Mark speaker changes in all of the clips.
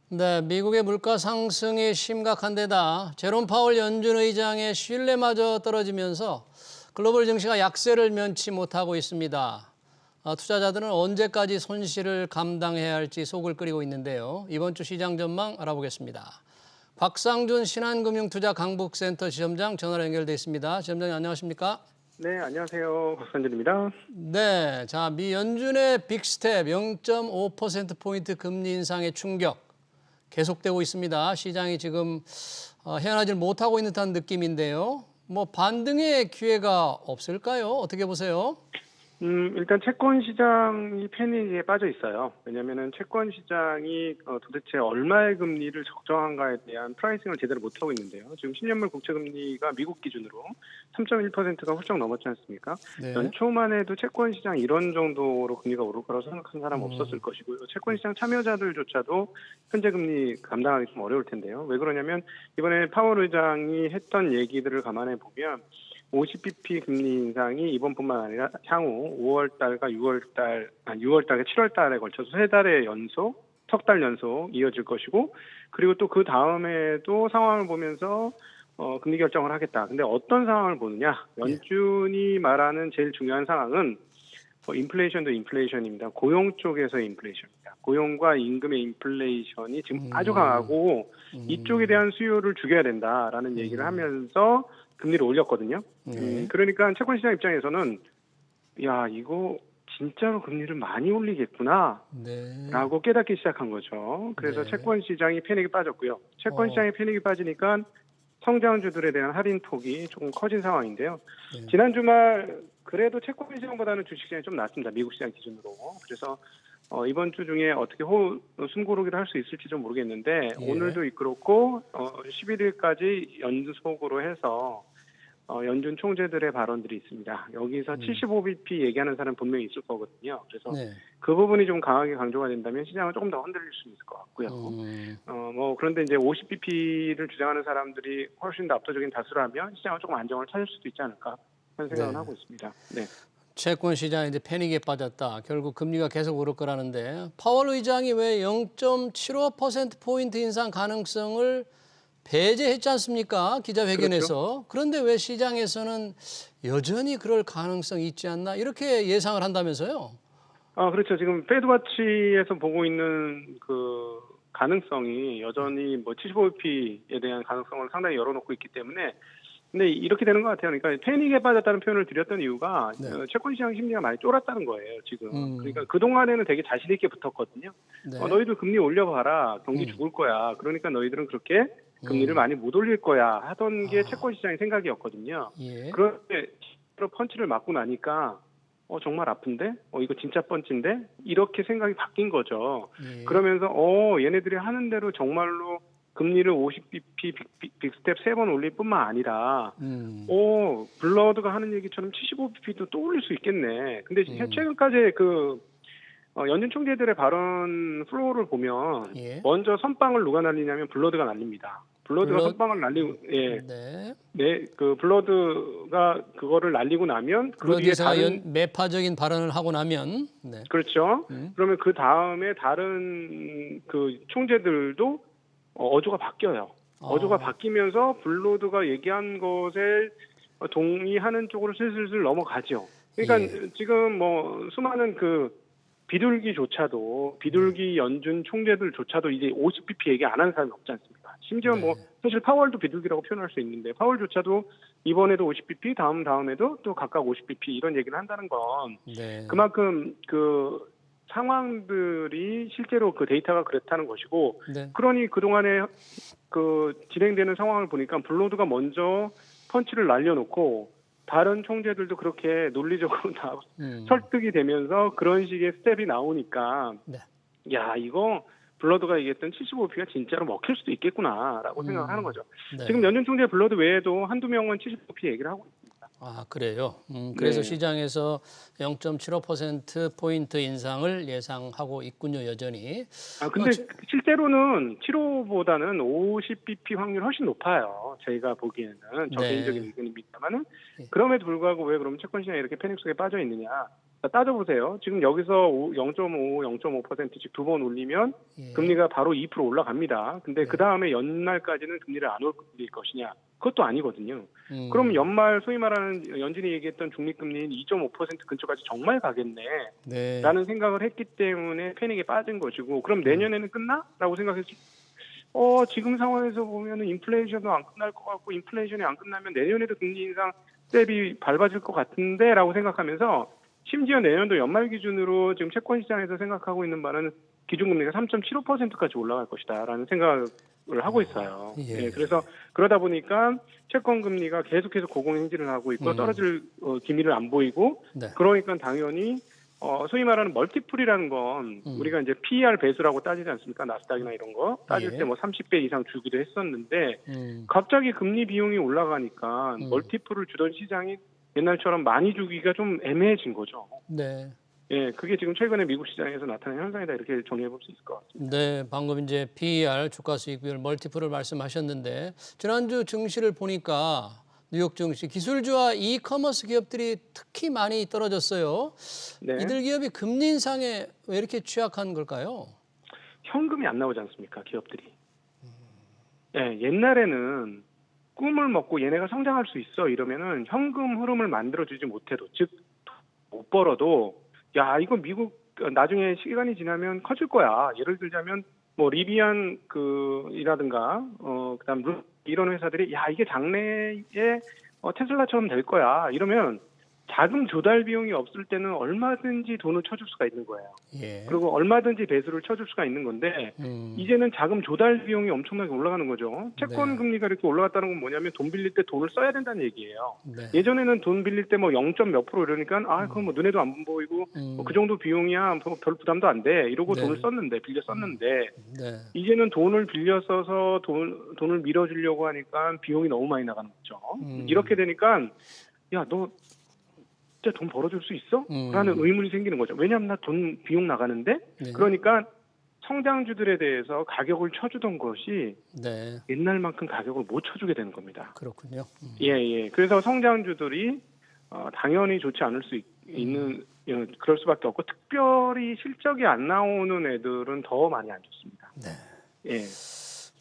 Speaker 1: 네, 미국의 물가 상승이 심각한 데다 제롬 파월 연준 의장의 신뢰마저 떨어지면서 글로벌 증시가 약세를 면치 못하고 있습니다. 투자자들은 언제까지 손실을 감당해야 할지 속을 끓이고 있는데요. 이번 주 시장 전망 알아보겠습니다. 곽상준 신한금융투자 강북센터 지점장 전화로 연결돼 있습니다. 지점장님 안녕하십니까?
Speaker 2: 네, 안녕하세요. 곽선진입니다.
Speaker 1: 네, 자, 미 연준의 빅스텝 0.5%포인트 금리 인상의 충격 계속되고 있습니다. 시장이 지금 헤어나질 못하고 있는 듯한 느낌인데요. 뭐 반등의 기회가 없을까요? 어떻게 보세요?
Speaker 2: 일단 채권 시장이 패닉에 빠져 있어요. 왜냐면은 채권 시장이 도대체 얼마의 금리를 적정한가에 대한 프라이싱을 제대로 못하고 있는데요. 지금 10년물 국채 금리가 미국 기준으로 3.1%가 훌쩍 넘었지 않습니까?
Speaker 1: 네.
Speaker 2: 연초만 해도 채권 시장 이런 정도로 금리가 오를 거라고 생각한 사람 없었을 것이고요. 채권 시장 참여자들조차도 현재 금리 감당하기 좀 어려울 텐데요. 왜 그러냐면 이번에 파월 의장이 했던 얘기들을 감안해 보면 50bp 금리 인상이 이번뿐만 아니라 향후 5월달과 6월달과 7월달에 걸쳐서 세 달의 연속, 석 달 연속 이어질 것이고, 그리고 또 그 다음에도 상황을 보면서 금리 결정을 하겠다. 근데 어떤 상황을 보느냐? 연준이 말하는 제일 중요한 상황은 인플레이션도 인플레이션입니다. 고용 쪽에서의 인플레이션입니다. 고용과 임금의 인플레이션이 지금 아주 강하고 이쪽에 대한 수요를 죽여야 된다라는 얘기를 하면서 금리를 올렸거든요. 그러니까 채권시장 입장에서는 야 이거 진짜로 금리를 많이 올리겠구나
Speaker 1: 네.
Speaker 2: 라고 깨닫기 시작한 거죠. 그래서
Speaker 1: 네.
Speaker 2: 채권시장이 패닉에 빠졌고요. 채권시장이 패닉에 빠지니까 성장주들에 대한 할인폭이 조금 커진 상황인데요.
Speaker 1: 네.
Speaker 2: 지난 주말 그래도 채권 시장보다는 주식시장이 좀 낮습니다. 미국 시장 기준으로. 그래서 이번 주 중에 어떻게 숨고르기를 할 수 있을지 좀 모르겠는데
Speaker 1: 예.
Speaker 2: 오늘도 그렇고 11일까지 연속으로 해서 연준 총재들의 발언들이 있습니다. 여기서 75bp 얘기하는 사람 분명히 있을 거거든요. 그래서
Speaker 1: 네.
Speaker 2: 그 부분이 좀 강하게 강조가 된다면 시장은 조금 더 흔들릴 수 있을 것 같고요. 그런데 이제 50bp를 주장하는 사람들이 훨씬 더 압도적인 다수라면 시장은 조금 안정을 찾을 수도 있지 않을까 하는 생각은
Speaker 1: 네.
Speaker 2: 하고 있습니다. 네.
Speaker 1: 채권 시장이 이제 패닉에 빠졌다. 결국 금리가 계속 오를 거라는데 파월 의장이 왜 0.75%포인트 인상 가능성을 배제했지 않습니까? 기자회견에서. 그런데 왜 시장에서는 여전히 그럴 가능성이 있지 않나 이렇게 예상을 한다면서요?
Speaker 2: 그렇죠. 지금 패드와치에서 보고 있는 그 가능성이 여전히 75bp에 대한 가능성을 상당히 열어놓고 있기 때문에 근데 이렇게 되는 것 같아요. 그러니까 패닉에 빠졌다는 표현을 드렸던 이유가
Speaker 1: 네.
Speaker 2: 채권 시장 심리가 많이 쫄았다는 거예요. 지금. 그러니까 그동안에는 되게 자신 있게 붙었거든요.
Speaker 1: 네.
Speaker 2: 너희들 금리 올려봐라. 경기 죽을 거야. 그러니까 너희들은 그렇게 금리를 많이 못 올릴 거야 하던 게 채권 시장의 생각이었거든요.
Speaker 1: 예.
Speaker 2: 그런데 펀치를 맞고 나니까 정말 아픈데? 이거 진짜 펀치인데? 이렇게 생각이 바뀐 거죠.
Speaker 1: 예.
Speaker 2: 그러면서 얘네들이 하는 대로 정말로 금리를 50bp 빅스텝 3번 올릴 뿐만 아니라 블러드가 하는 얘기처럼 75bp도 또 올릴 수 있겠네. 근데 최근까지 연준 총재들의 발언 플로우를 보면
Speaker 1: 예.
Speaker 2: 먼저 선빵을 누가 날리냐면 블러드가 날립니다. 블러드가 선빵을 날리고
Speaker 1: 네.
Speaker 2: 그 블러드가 그거를 날리고 나면 그 뒤에
Speaker 1: 블러드에서
Speaker 2: 다른
Speaker 1: 매파적인 발언을 하고 나면 네.
Speaker 2: 그렇죠. 그러면 그 다음에 다른 그 총재들도 어조가 바뀌어요. 어조가 바뀌면서 블러드가 얘기한 것에 동의하는 쪽으로 슬슬 넘어가죠. 그러니까 지금 수많은 비둘기 연준 총재들조차도 이제 50bp 얘기 안 하는 사람이 없지 않습니까? 심지어 사실 파월도 비둘기라고 표현할 수 있는데 파월조차도 이번에도 50bp, 다음에도 또 각각 50bp 이런 얘기를 한다는 건
Speaker 1: 네.
Speaker 2: 그만큼 그 상황들이 실제로 그 데이터가 그렇다는 것이고
Speaker 1: 네.
Speaker 2: 그러니 그동안에 진행되는 상황을 보니까 블러드가 먼저 펀치를 날려놓고 다른 총재들도 그렇게 논리적으로 다 설득이 되면서 그런 식의 스텝이 나오니까
Speaker 1: 네.
Speaker 2: 야 이거 블러드가 얘기했던 75bp가 진짜로 먹힐 수도 있겠구나라고 생각을 하는 거죠.
Speaker 1: 네.
Speaker 2: 지금 연준 총재 블러드 외에도 한두 명은 75bp 얘기를 하고 있습니다.
Speaker 1: 아, 그래요? 그래서
Speaker 2: 네.
Speaker 1: 시장에서 0.75%포인트 인상을 예상하고 있군요, 여전히.
Speaker 2: 근데 실제로는 7호보다는 50bp 확률이 훨씬 높아요. 저희가 보기에는. 저
Speaker 1: 네.
Speaker 2: 개인적인 의견입니다만은.
Speaker 1: 예.
Speaker 2: 그럼에도 불구하고 왜 그러면 채권 시장이 이렇게 패닉 속에 빠져 있느냐. 따져보세요. 지금 여기서 0.5, 0.5%씩 두 번 올리면
Speaker 1: 예.
Speaker 2: 금리가 바로 2% 올라갑니다. 근데
Speaker 1: 네.
Speaker 2: 그 다음에 연말까지는 금리를 안 올릴 것이냐? 그것도 아니거든요.
Speaker 1: 음.
Speaker 2: 그럼 연말 소위 말하는 연준이 얘기했던 중립금리는 2.5% 근처까지 정말 가겠네.
Speaker 1: 네.
Speaker 2: 라는 생각을 했기 때문에 패닉에 빠진 것이고, 그럼 내년에는 끝나? 라고 생각했을 지금 상황에서 보면은 인플레이션도 안 끝날 것 같고, 인플레이션이 안 끝나면 내년에도 금리 인상 스텝이 밟아질 것 같은데 라고 생각하면서, 심지어 내년도 연말 기준으로 지금 채권 시장에서 생각하고 있는 바는 기준금리가 3.75%까지 올라갈 것이다 라는 생각을 하고 있어요.
Speaker 1: 예.
Speaker 2: 그래서 그러다 보니까 채권 금리가 계속해서 고공행진을 하고 있고 떨어질 기미를 안 보이고,
Speaker 1: 네.
Speaker 2: 그러니까 당연히 소위 말하는 멀티플이라는 건 우리가 이제 PER 배수라고 따지지 않습니까? 나스닥이나 이런 거 따질
Speaker 1: 예.
Speaker 2: 때 뭐 30배 이상 주기도 했었는데
Speaker 1: 음.
Speaker 2: 갑자기 금리 비용이 올라가니까 멀티플을 주던 시장이 옛날처럼 많이 주기가 좀 애매해진 거죠.
Speaker 1: 네.
Speaker 2: 예, 그게 지금 최근에 미국 시장에서 나타난 현상이다 이렇게 정리해 볼 수 있을 것 같습니다.
Speaker 1: 네, 방금 이제 PER 주가 수익 비율 멀티플을 말씀하셨는데 지난주 증시를 보니까 뉴욕 증시 기술주와 이커머스 기업들이 특히 많이 떨어졌어요.
Speaker 2: 네,
Speaker 1: 이들 기업이 금리 인상에 왜 이렇게 취약한 걸까요?
Speaker 2: 현금이 안 나오지 않습니까? 기업들이. 예, 옛날에는 꿈을 먹고 얘네가 성장할 수 있어 이러면은 현금 흐름을 만들어주지 못해도, 즉 못 벌어도 야 이거 미국 나중에 시간이 지나면 커질 거야. 예를 들자면 뭐 리비안 이라든가 그다음 이런 회사들이 야 이게 장래에 테슬라처럼 될 거야 이러면 자금 조달 비용이 없을 때는 얼마든지 돈을 쳐줄 수가 있는 거예요.
Speaker 1: 예.
Speaker 2: 그리고 얼마든지 배수를 쳐줄 수가 있는 건데 이제는 자금 조달 비용이 엄청나게 올라가는 거죠. 채권
Speaker 1: 네.
Speaker 2: 금리가 이렇게 올라갔다는 건 뭐냐면 돈 빌릴 때 돈을 써야 된다는 얘기예요.
Speaker 1: 네.
Speaker 2: 예전에는 돈 빌릴 때 뭐 0점 몇 프로 이러니까 그건 뭐 눈에도 안 보이고 뭐 그 정도 비용이야 별 부담도 안 돼 이러고
Speaker 1: 네.
Speaker 2: 돈을 빌려 썼는데
Speaker 1: 네.
Speaker 2: 이제는 돈을 빌려 써서 돈을 밀어주려고 하니까 비용이 너무 많이 나가는 거죠. 이렇게 되니까 야 너 진짜 돈 벌어줄 수 있어? 라는 의문이 생기는 거죠. 왜냐하면 나 돈 비용 나가는데
Speaker 1: 네.
Speaker 2: 그러니까 성장주들에 대해서 가격을 쳐주던 것이
Speaker 1: 네.
Speaker 2: 옛날만큼 가격을 못 쳐주게 되는 겁니다.
Speaker 1: 그렇군요.
Speaker 2: 예. 그래서 성장주들이 당연히 좋지 않을 수 있는 그럴 수밖에 없고 특별히 실적이 안 나오는 애들은 더 많이 안 좋습니다.
Speaker 1: 네.
Speaker 2: 예.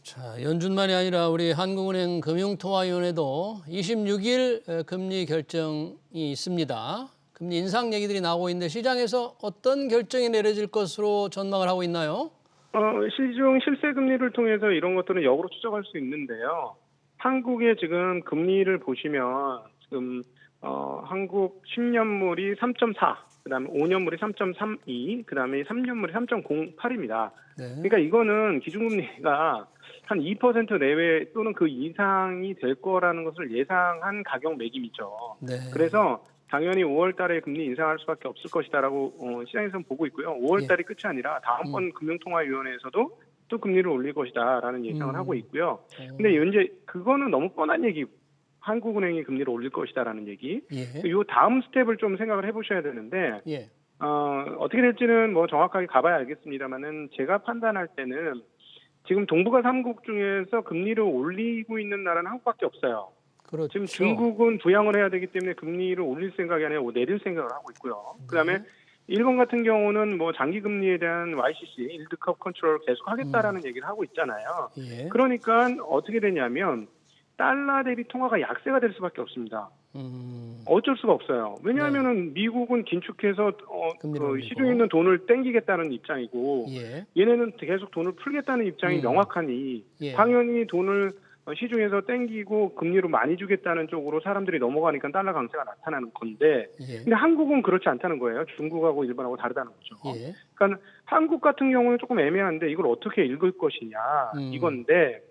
Speaker 1: 자, 연준만이 아니라 우리 한국은행 금융통화위원회도 26일 금리 결정이 있습니다. 금리 인상 얘기들이 나오고 있는데 시장에서 어떤 결정이 내려질 것으로 전망을 하고 있나요?
Speaker 2: 시중 실세 금리를 통해서 이런 것들은 역으로 추적할 수 있는데요. 한국의 지금 금리를 보시면 지금 한국 10년물이 3.4, 그다음에 5년물이 3.32, 그다음에 3년물이 3.08입니다.
Speaker 1: 네.
Speaker 2: 그러니까 이거는 기준금리가 한 2% 내외 또는 그 이상이 될 거라는 것을 예상한 가격 매김이죠.
Speaker 1: 네.
Speaker 2: 그래서 당연히 5월 달에 금리 인상할 수밖에 없을 것이다라고 시장에서는 보고 있고요. 5월 달이 끝이 아니라 다음번 금융통화위원회에서도 또 금리를 올릴 것이다라는 예상을 하고 있고요. 근데 현재 그거는 너무 뻔한 얘기고 한국은행이 금리를 올릴 것이다라는 얘기.
Speaker 1: 예.
Speaker 2: 요 다음 스텝을 좀 생각을 해보셔야 되는데
Speaker 1: 예.
Speaker 2: 어떻게 될지는 뭐 정확하게 가봐야 알겠습니다만은 제가 판단할 때는 지금 동북아 3국 중에서 금리를 올리고 있는 나라는 한국밖에 없어요.
Speaker 1: 그렇죠.
Speaker 2: 지금 중국은 부양을 해야 되기 때문에 금리를 올릴 생각이 아니라 내릴 생각을 하고 있고요. 그다음에 일본 같은 경우는 뭐 장기 금리에 대한 YCC 일드컵 컨트롤을 계속 하겠다라는 얘기를 하고 있잖아요.
Speaker 1: 예.
Speaker 2: 그러니까 어떻게 되냐면 달러 대비 통화가 약세가 될 수밖에 없습니다. 어쩔 수가 없어요. 왜냐하면은 미국은 긴축해서
Speaker 1: 금리를 올리고.
Speaker 2: 시중에 있는 돈을 땡기겠다는 입장이고
Speaker 1: 예.
Speaker 2: 얘네는 계속 돈을 풀겠다는 입장이 명확하니
Speaker 1: 예.
Speaker 2: 당연히 돈을 시중에서 땡기고 금리로 많이 주겠다는 쪽으로 사람들이 넘어가니까 달러 강세가 나타나는 건데
Speaker 1: 예.
Speaker 2: 근데 한국은 그렇지 않다는 거예요. 중국하고 일본하고 다르다는 거죠.
Speaker 1: 예.
Speaker 2: 그러니까 한국 같은 경우는 조금 애매한데 이걸 어떻게 읽을 것이냐 이건데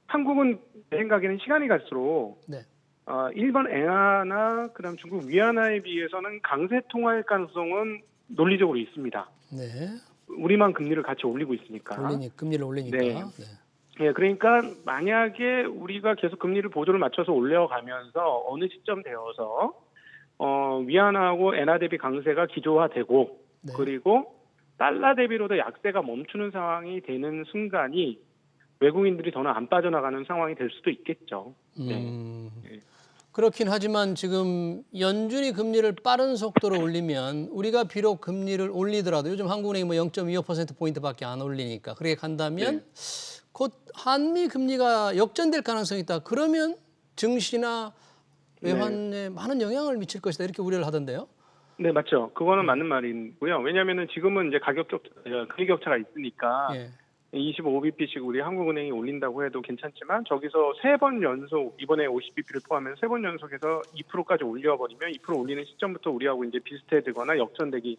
Speaker 2: 한국은 내 생각에는 시간이 갈수록
Speaker 1: 네.
Speaker 2: 일본 엔화나 그다음 중국 위안화에 비해서는 강세 통화일 가능성은 논리적으로 있습니다.
Speaker 1: 네.
Speaker 2: 우리만 금리를 같이 올리고 있으니까.
Speaker 1: 금리를 올리니까.
Speaker 2: 네. 예, 그러니까 만약에 우리가 계속 금리를 보조를 맞춰서 올려가면서 어느 시점 되어서 위안화하고 엔화 대비 강세가 기조화되고
Speaker 1: 네.
Speaker 2: 그리고 달러 대비로도 약세가 멈추는 상황이 되는 순간이 외국인들이 더는 안 빠져나가는 상황이 될 수도 있겠죠. 네.
Speaker 1: 그렇긴 하지만 지금 연준이 금리를 빠른 속도로 올리면 우리가 비록 금리를 올리더라도 요즘 한국은행이 뭐 0.25%포인트밖에 안 올리니까 그렇게 간다면 곧 한미 금리가 역전될 가능성이 있다. 그러면 증시나 외환에 많은 영향을 미칠 것이다. 이렇게 우려를 하던데요.
Speaker 2: 네, 맞죠. 그거는 맞는 말이고요. 왜냐하면은 지금은 이제 금리 격차가 있으니까
Speaker 1: 예.
Speaker 2: 25bp씩 우리 한국은행이 올린다고 해도 괜찮지만 저기서 3번 연속 이번에 50bp를 포함해서 3번 연속해서 2%까지 올려버리면 2% 올리는 시점부터 우리하고 이제 비슷해지거나 역전되기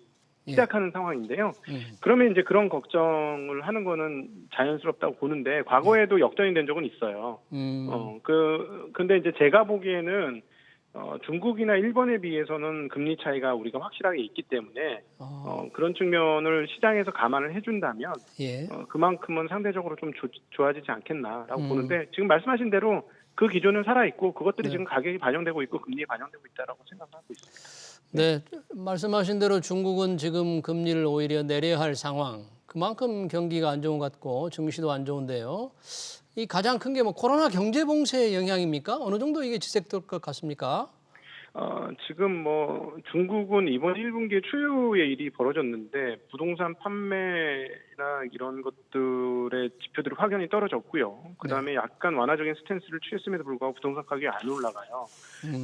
Speaker 2: 시작하는 상황인데요. 그러면 이제 그런 걱정을 하는 거는 자연스럽다고 보는데 과거에도 역전이 된 적은 있어요. 근데 이제 제가 보기에는 중국이나 일본에 비해서는 금리 차이가 우리가 확실하게 있기 때문에 그런 측면을 시장에서 감안을 해준다면
Speaker 1: 예.
Speaker 2: 그만큼은 상대적으로 좀 좋아지지 않겠나라고 보는데 지금 말씀하신 대로 그 기조는 살아있고 그것들이 지금 가격이 반영되고 있고 금리에 반영되고 있다라고 생각하고 있습니다.
Speaker 1: 네, 말씀하신 대로 중국은 지금 금리를 오히려 내려야 할 상황. 그만큼 경기가 안 좋은 것 같고 증시도 안 좋은데요. 이 가장 큰 게 뭐 코로나 경제 봉쇄의 영향입니까? 어느 정도 이게 지속될 것 같습니까?
Speaker 2: 지금 뭐 중국은 이번 1분기에 추유의 일이 벌어졌는데 부동산 판매나 이런 것들의 지표들이 확연히 떨어졌고요. 그다음에 약간 완화적인 스탠스를 취했음에도 불구하고 부동산 가격이 안 올라가요.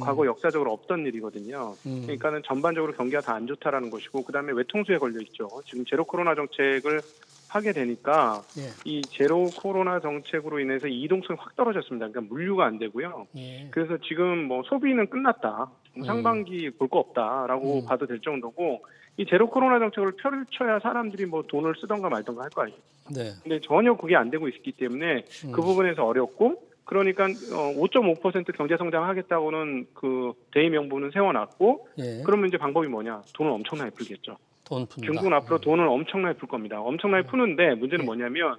Speaker 2: 과거 역사적으로 없던 일이거든요. 그러니까는 전반적으로 경기가 다 안 좋다라는 것이고 그다음에 외통수에 걸려 있죠. 지금 제로 코로나 정책을 하게 되니까 이 제로 코로나 정책으로 인해서 이동성이 확 떨어졌습니다. 그러니까 물류가 안 되고요. 그래서 지금 뭐 소비는 끝났다. 상반기 볼 거 없다라고 봐도 될 정도고 이 제로 코로나 정책을 펼쳐야 사람들이 뭐 돈을 쓰던가 말던가 할 거 아니에요.
Speaker 1: 네.
Speaker 2: 근데 전혀 그게 안 되고 있기 때문에 그 부분에서 어렵고 그러니까 5.5% 경제 성장하겠다고는 그 대의 명분은 세워놨고 그러면 이제 방법이 뭐냐? 돈을 엄청나게 풀겠죠.
Speaker 1: 돈 푼다.
Speaker 2: 중국은 앞으로 돈을 엄청나게 풀 겁니다. 엄청나게 푸는데 문제는 뭐냐면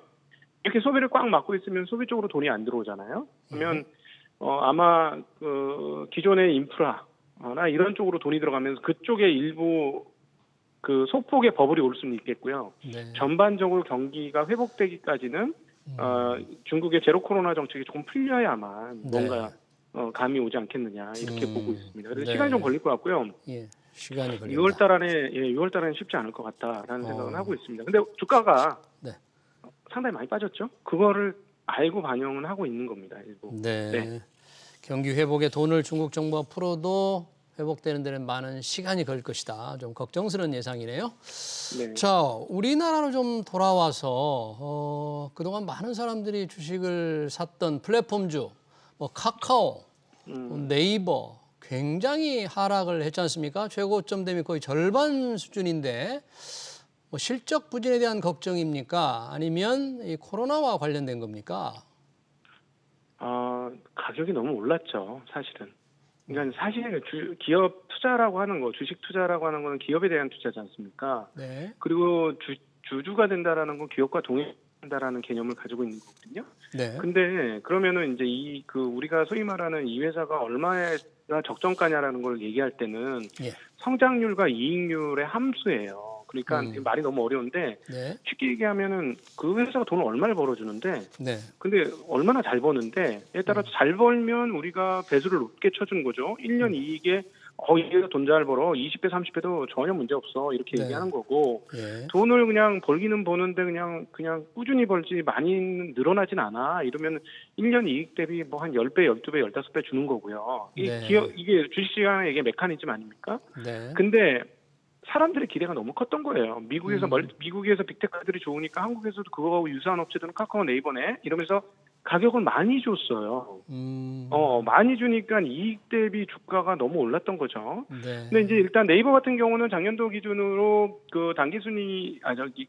Speaker 2: 이렇게 소비를 꽉 막고 있으면 소비 쪽으로 돈이 안 들어오잖아요. 그러면 아마 그 기존의 인프라나 이런 쪽으로 돈이 들어가면서 그쪽에 일부 그 소폭의 버블이 올 수는 있겠고요. 전반적으로 경기가 회복되기까지는 중국의 제로 코로나 정책이 조금 풀려야만 뭔가 감이 오지 않겠느냐 이렇게 보고 있습니다. 그래서 시간이 좀 걸릴 것 같고요.
Speaker 1: 예, 시간이 걸린다.
Speaker 2: 6월 안에 6월 달에는 쉽지 않을 것 같다라는 생각은 하고 있습니다. 근데 주가가 상당히 많이 빠졌죠. 그거를 알고 반영은 하고 있는 겁니다. 일부.
Speaker 1: 네. 경기 회복에 돈을 중국 정부가 풀어도 회복되는 데는 많은 시간이 걸릴 것이다. 좀 걱정스러운 예상이네요.
Speaker 2: 네.
Speaker 1: 자, 우리나라로 좀 돌아와서 그동안 많은 사람들이 주식을 샀던 플랫폼주, 뭐 카카오, 네이버 굉장히 하락을 했지 않습니까? 최고점 대비 거의 절반 수준인데 뭐 실적 부진에 대한 걱정입니까? 아니면 이 코로나와 관련된 겁니까?
Speaker 2: 가격이 너무 올랐죠, 사실은. 그러니까 사실 기업 투자라고 하는 거, 주식 투자라고 하는 거는 기업에 대한 투자지 않습니까? 그리고 주주가 된다라는 건 기업과 동행한다라는 개념을 가지고 있는 거거든요. 근데 그러면은 이제 우리가 소위 말하는 이 회사가 얼마가 적정가냐라는 걸 얘기할 때는 성장률과 이익률의 함수예요. 그러니까 말이 너무 어려운데 쉽게 얘기하면은 그 회사가 돈을 얼마를 벌어주는데 근데 얼마나 잘 버는데 에 따라서 잘 벌면 우리가 배수를 높게 쳐준 거죠. 1년 이익에 얘가 돈 잘 벌어 20배 30배도 전혀 문제 없어 이렇게 얘기하는 거고 돈을 그냥 벌기는 버는데 그냥 꾸준히 벌지 많이 늘어나진 않아 이러면 1년 이익 대비 뭐 한 10배 12배 15배 주는 거고요. 이게 주식시장의 이게 메커니즘 아닙니까? 근데 사람들의 기대가 너무 컸던 거예요. 미국에서 빅테크들이 좋으니까 한국에서도 그거하고 유사한 업체들은 카카오 네이버네 이러면서 가격을 많이 줬어요. 많이 주니까 이익 대비 주가가 너무 올랐던 거죠. 근데 이제 일단 네이버 같은 경우는 작년도 기준으로 그 단기순위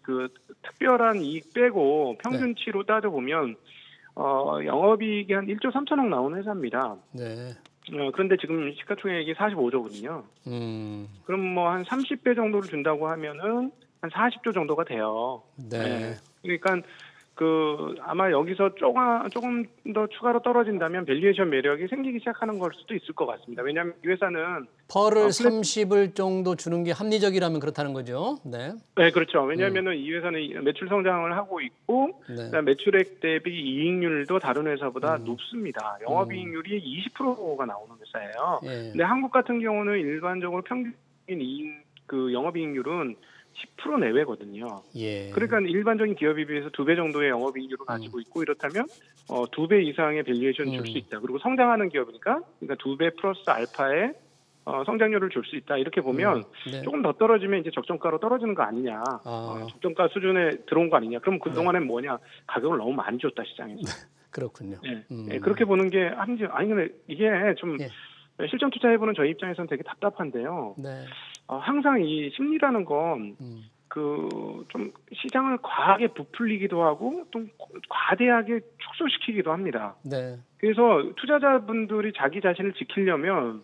Speaker 2: 그 특별한 이익 빼고 평균치로 따져보면 영업이익이 한 1조 3천억 나오는 회사입니다. 그런데 지금 시가총액이 45조거든요. 그럼 뭐 한 30배 정도를 준다고 하면은 한 40조 정도가 돼요. 그러니까 아마 여기서 조금 더 추가로 떨어진다면 밸류에이션 매력이 생기기 시작하는 걸 수도 있을 것 같습니다. 왜냐하면 이 회사는
Speaker 1: 펄을 30을 정도 주는 게 합리적이라면 그렇다는 거죠. 네.
Speaker 2: 네, 그렇죠. 왜냐하면 이 회사는 매출 성장을 하고 있고
Speaker 1: 네.
Speaker 2: 그다음 매출액 대비 이익률도 다른 회사보다 높습니다. 영업이익률이 20%가 나오는 회사예요.
Speaker 1: 예.
Speaker 2: 근데 한국 같은 경우는 일반적으로 평균 영업이익률은 10% 내외거든요.
Speaker 1: 예.
Speaker 2: 그러니까 일반적인 기업에 비해서 2배 정도의 영업이익률을 가지고 있고 이렇다면 2배 이상의 밸류에이션 줄 수 있다. 그리고 성장하는 기업이니까 그러니까 2배 플러스 알파의 성장률을 줄 수 있다. 이렇게 보면
Speaker 1: 네.
Speaker 2: 조금 더 떨어지면 이제 적정가로 떨어지는 거 아니냐. 적정가 수준에 들어온 거 아니냐. 그럼 그동안엔 뭐냐. 가격을 너무 많이 줬다 시장에서.
Speaker 1: 그렇군요.
Speaker 2: 네. 네, 그렇게 보는 게 아니 근데 이게 좀
Speaker 1: 예.
Speaker 2: 실전 투자해보는 저희 입장에서는 되게 답답한데요.
Speaker 1: 네.
Speaker 2: 항상 이 심리라는 건 좀 시장을 과하게 부풀리기도 하고 또 과대하게 축소시키기도 합니다.
Speaker 1: 네.
Speaker 2: 그래서 투자자분들이 자기 자신을 지키려면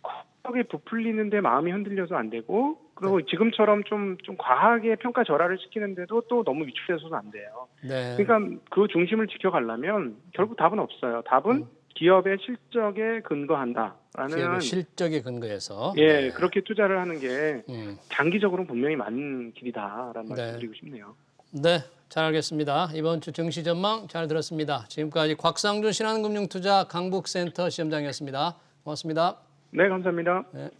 Speaker 2: 과하게 부풀리는데 마음이 흔들려서 안 되고 그리고 지금처럼 좀 과하게 평가 절하를 시키는데도 또 너무 위축돼서도 안 돼요.
Speaker 1: 네.
Speaker 2: 그러니까 그 중심을 지켜가려면 결국 답은 없어요. 답은 기업의 실적에 근거한다라는
Speaker 1: 기업의 실적에 근거해서
Speaker 2: 예, 그렇게 투자를 하는 게
Speaker 1: 음.
Speaker 2: 장기적으로 분명히 맞는 길이다라는
Speaker 1: 네.
Speaker 2: 말씀드리고 싶네요.
Speaker 1: 네, 잘 알겠습니다. 이번 주 증시 전망 잘 들었습니다. 지금까지 곽상준 신한금융투자 강북센터 시험장이었습니다. 고맙습니다.
Speaker 2: 네, 감사합니다.
Speaker 1: 네.